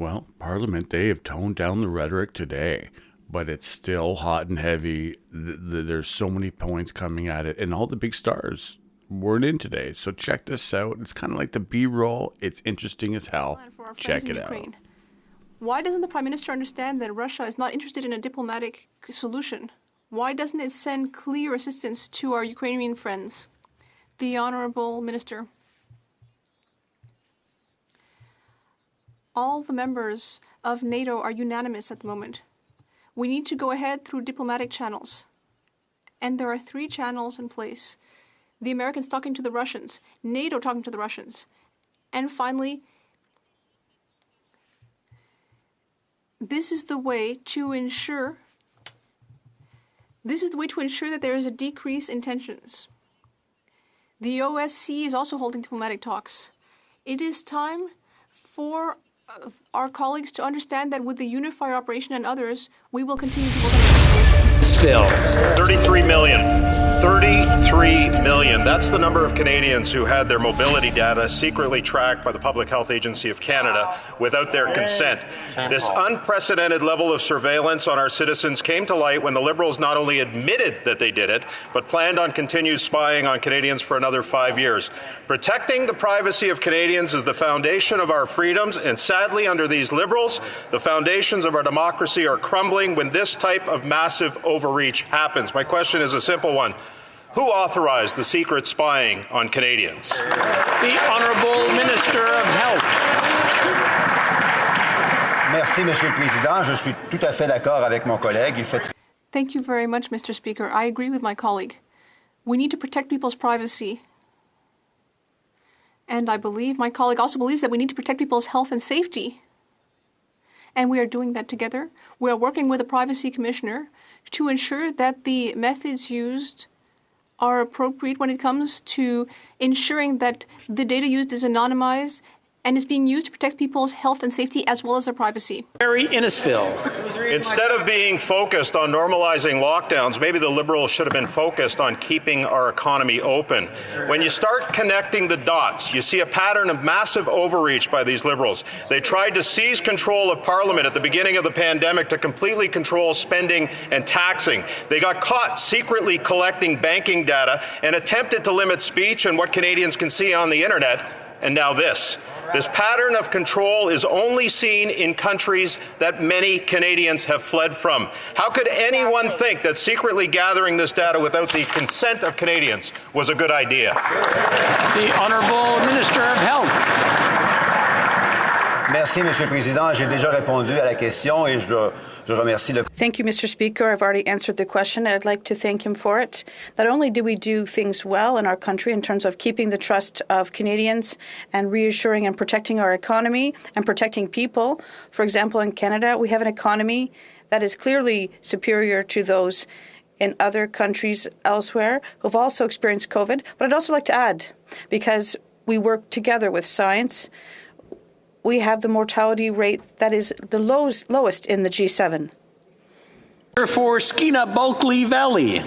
Well, Parliament, they have toned down the rhetoric today, but it's still hot and heavy. There's so many points coming at it, and all the big stars weren't in today. So check this out. It's kind of like the B-roll. It's interesting as hell. Check it out. Why doesn't the Prime Minister understand that Russia is not interested in a diplomatic solution? Why doesn't it send clear assistance to our Ukrainian friends? The Honourable Minister. All the members of NATO are unanimous at the moment. We need to go ahead through diplomatic channels. And there are 3 channels in place. The Americans talking to the Russians, NATO talking to the Russians, and finally, this is the way to ensure that there is a decrease in tensions. The OSCE is also holding diplomatic talks. It is time for our colleagues to understand that with the Unifier operation and others, we will continue to work on the situation. 33 million. 33 million. That's the number of Canadians who had their mobility data secretly tracked by the Public Health Agency of Canada without their consent. This unprecedented level of surveillance on our citizens came to light when the Liberals not only admitted that they did it, but planned on continued spying on Canadians for another 5 years. Protecting the privacy of Canadians is the foundation of our freedoms, and sadly, under these Liberals, the foundations of our democracy are crumbling when this type of massive overreach happens. My question is a simple one. Who authorized the secret spying on Canadians? The Honourable Minister of Health. Merci, Monsieur le Président. Je suis tout à fait d'accord avec mon collègue. Thank you very much, Mr. Speaker. I agree with my colleague. We need to protect people's privacy. And I believe my colleague also believes that we need to protect people's health and safety. And we are doing that together. We are working with the Privacy Commissioner to ensure that the methods used are appropriate when it comes to ensuring that the data used is anonymized and is being used to protect people's health and safety as well as their privacy. Barry Innisfil. Instead of being focused on normalizing lockdowns, maybe the Liberals should have been focused on keeping our economy open. When you start connecting the dots, you see a pattern of massive overreach by these Liberals. They tried to seize control of Parliament at the beginning of the pandemic to completely control spending and taxing. They got caught secretly collecting banking data and attempted to limit speech and what Canadians can see on the internet. And now this. This pattern of control is only seen in countries that many Canadians have fled from. How could anyone think that secretly gathering this data without the consent of Canadians was a good idea? The Honourable Minister of Health. Merci, Monsieur le Président. J'ai déjà répondu à la question et je remercie le... Thank you, Mr. Speaker. I've already answered the question, and I'd like to thank him for it. Not only do we do things well in our country in terms of keeping the trust of Canadians and reassuring and protecting our economy and protecting people. For example, in Canada, we have an economy that is clearly superior to those in other countries elsewhere who've also experienced COVID. But I'd also like to add, because we work together with science, we have the mortality rate that is the lowest in the G7. For Skeena Bulkley Valley.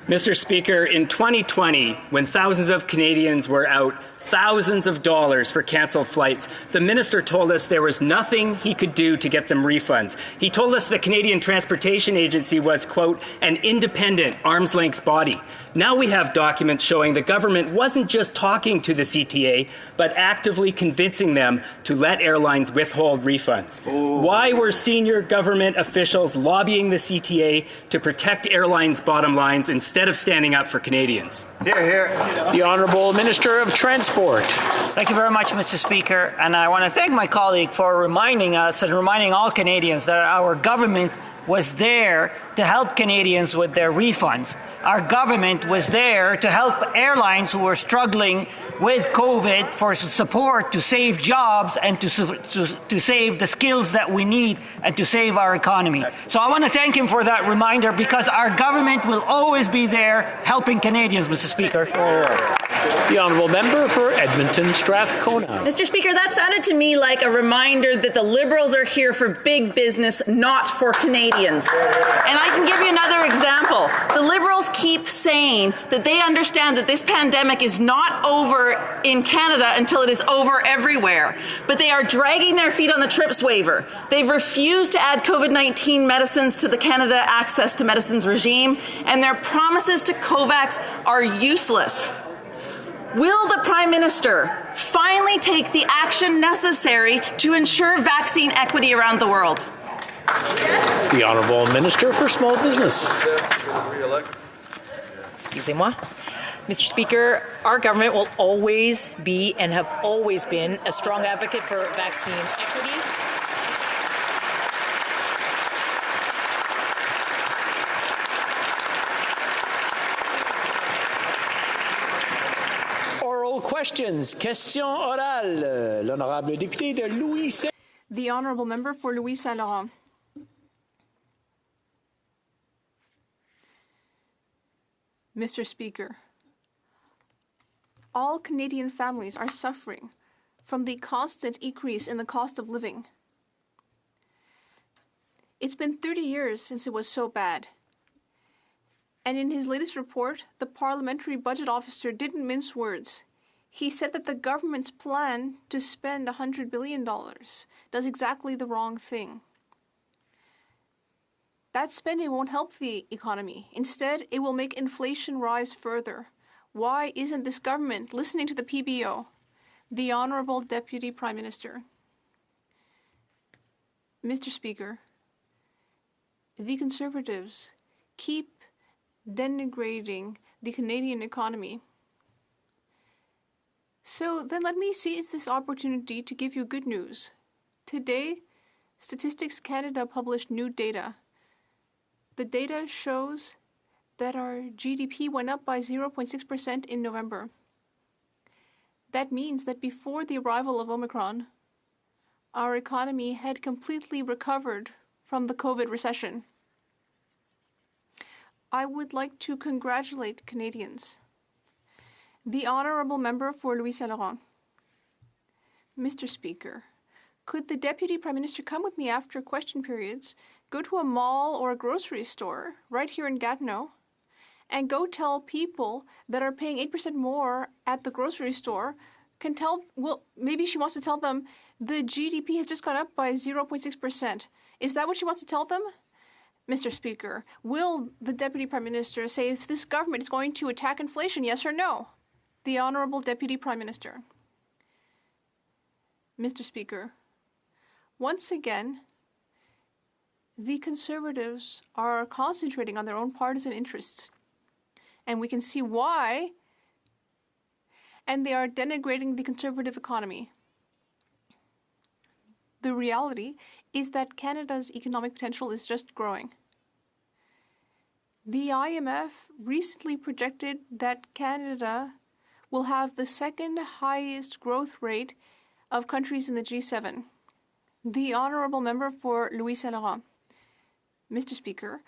Mr. Speaker, in 2020, when thousands of Canadians were out thousands of dollars for cancelled flights, the minister told us there was nothing he could do to get them refunds. He told us the Canadian Transportation Agency was, quote, an independent arm's-length body. Now we have documents showing the government wasn't just talking to the CTA, but actively convincing them to let airlines withhold refunds. Why were senior government officials lobbying the CTA to protect airlines' bottom lines instead of standing up for Canadians? Hear, hear. The Honourable Minister of Transport. Thank you very much, Mr. Speaker. And I want to thank my colleague for reminding us and reminding all Canadians that our government was there to help Canadians with their refunds. Our government was there to help airlines who were struggling with COVID for support to save jobs and to save the skills that we need and to save our economy. So I want to thank him for that reminder because our government will always be there helping Canadians, Mr. Speaker. The honourable member for Edmonton Strathcona. Mr. Speaker, that sounded to me like a reminder that the Liberals are here for big business, not for Canadians. And I can give you another example. The Liberals keep saying that they understand that this pandemic is not over in Canada until it is over everywhere. But they are dragging their feet on the TRIPS waiver. They've refused to add COVID-19 medicines to the Canada Access to Medicines regime, and their promises to COVAX are useless. Will the Prime Minister finally take the action necessary to ensure vaccine equity around the world? The Honourable Minister for Small Business. Excusez-moi. Mr. Speaker, our government will always be and have always been a strong advocate for vaccine equity. Oral questions. Question orale. L'honorable député de Louis. The honourable member for Louis Saint Laurent. Mr. Speaker, all Canadian families are suffering from the constant increase in the cost of living. It's been 30 years since it was so bad. And in his latest report, the parliamentary budget officer didn't mince words. He said that the government's plan to spend $100 billion does exactly the wrong thing. That spending won't help the economy. Instead, it will make inflation rise further. Why isn't this government listening to the PBO? The Honourable Deputy Prime Minister. Mr. Speaker, the Conservatives keep denigrating the Canadian economy. So then let me seize this opportunity to give you good news. Today, Statistics Canada published new data. The data shows that our GDP went up by 0.6% in November. That means that before the arrival of Omicron, our economy had completely recovered from the COVID recession. I would like to congratulate Canadians. The Honourable Member for Louis Saint Laurent. Mr. Speaker, could the Deputy Prime Minister come with me after question periods, go to a mall or a grocery store right here in Gatineau, and go tell people that are paying 8% more at the grocery store, maybe she wants to tell them the GDP has just gone up by 0.6%. Is that what she wants to tell them? Mr. Speaker, will the Deputy Prime Minister say if this government is going to attack inflation, yes or no? The Honourable Deputy Prime Minister. Mr. Speaker, once again, the Conservatives are concentrating on their own partisan interests. And we can see why. And they are denigrating the Conservative economy. The reality is that Canada's economic potential is just growing. The IMF recently projected that Canada will have the second highest growth rate of countries in the G7. The Honourable Member for Louis Saint Laurent. Mr. Speaker,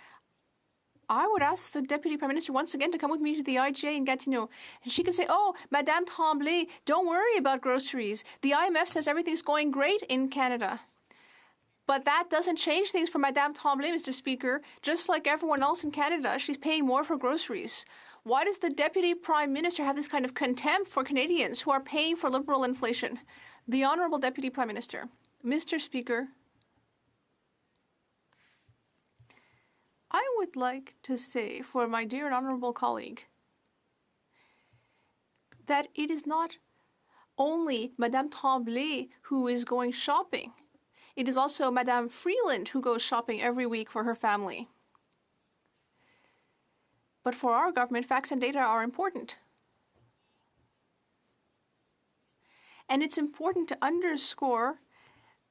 I would ask the Deputy Prime Minister once again to come with me to the IGA in Gatineau. And she can say, oh, Madame Tremblay, don't worry about groceries. The IMF says everything's going great in Canada. But that doesn't change things for Madame Tremblay, Mr. Speaker. Just like everyone else in Canada, she's paying more for groceries. Why does the Deputy Prime Minister have this kind of contempt for Canadians who are paying for Liberal inflation? The Honourable Deputy Prime Minister. Mr. Speaker, I would like to say for my dear and honourable colleague that it is not only Madame Tremblay who is going shopping. It is also Madame Freeland who goes shopping every week for her family. But for our government, facts and data are important. And it's important to underscore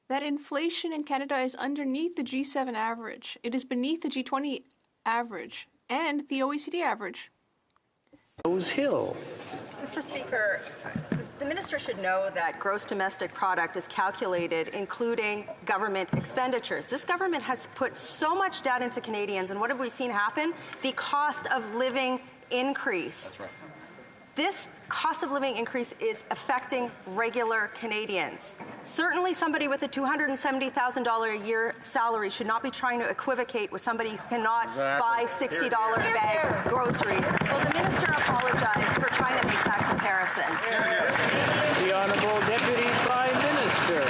that inflation in Canada is underneath the G7 average. It is beneath the G20 average and the OECD average. Rose Hill. Mr. Speaker, the minister should know that gross domestic product is calculated including government expenditures. This government has put so much debt into Canadians, and what have we seen happen? The cost of living increase. That's right. This cost of living increase is affecting regular Canadians. Certainly somebody with a $270,000 a year salary should not be trying to equivocate with somebody who cannot buy $60 a bag groceries. Will the minister apologize for trying to make that comparison? The Honourable Deputy Prime Minister.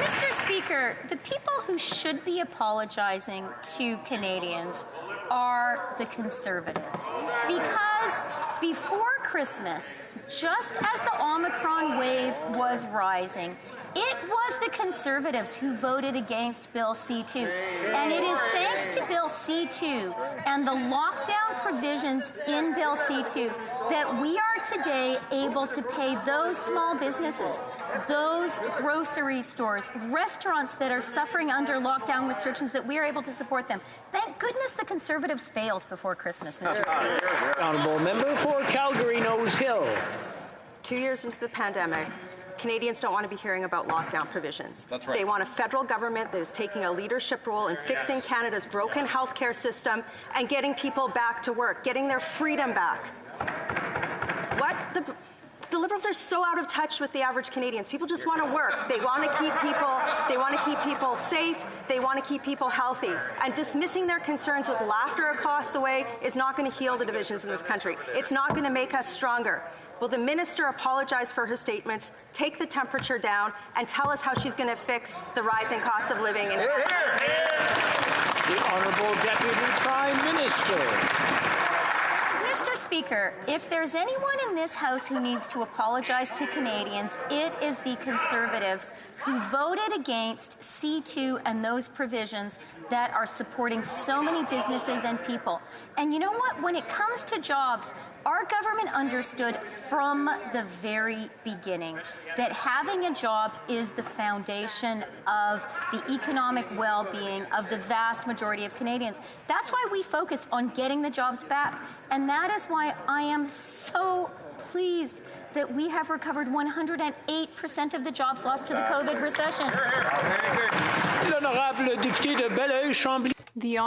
Mr. Speaker, the people who should be apologizing to Canadians are the Conservatives. Because before Christmas, just as the Omicron wave was rising, it was the Conservatives who voted against Bill C-2. And it is thanks to Bill C-2 and the lockdown provisions in Bill C-2 that we are today able to pay those small businesses, those grocery stores, restaurants that are suffering under lockdown restrictions, that we are able to support them. Thank goodness the Conservatives failed before Christmas, Mr. Speaker. Honourable Member for Calgary Nose Hill. 2 years into the pandemic, Canadians don't want to be hearing about lockdown provisions. That's right. They want a federal government that is taking a leadership role in fixing Canada's broken healthcare system and getting people back to work, getting their freedom back. The Liberals are so out of touch with the average Canadians. People just want to work. They want to keep people safe. They want to keep people healthy. And dismissing their concerns with laughter across the way is not going to heal the divisions in this country. It's not going to make us stronger. Will the minister apologize for her statements, take the temperature down, and tell us how she's going to fix the rising cost of living in Canada? The Honourable Deputy Prime Minister. Mr. Speaker, if there's anyone in this House who needs to apologize to Canadians, it is the Conservatives who voted against C-2 and those provisions that are supporting so many businesses and people. And you know what? When it comes to jobs, our government understood from the very beginning that having a job is the foundation of the economic well-being of the vast majority of Canadians. That's why we focused on getting the jobs back. And that is why I am so pleased that we have recovered 108% of the jobs lost to the COVID recession. L'honorable député de Belleuil-Chambly. The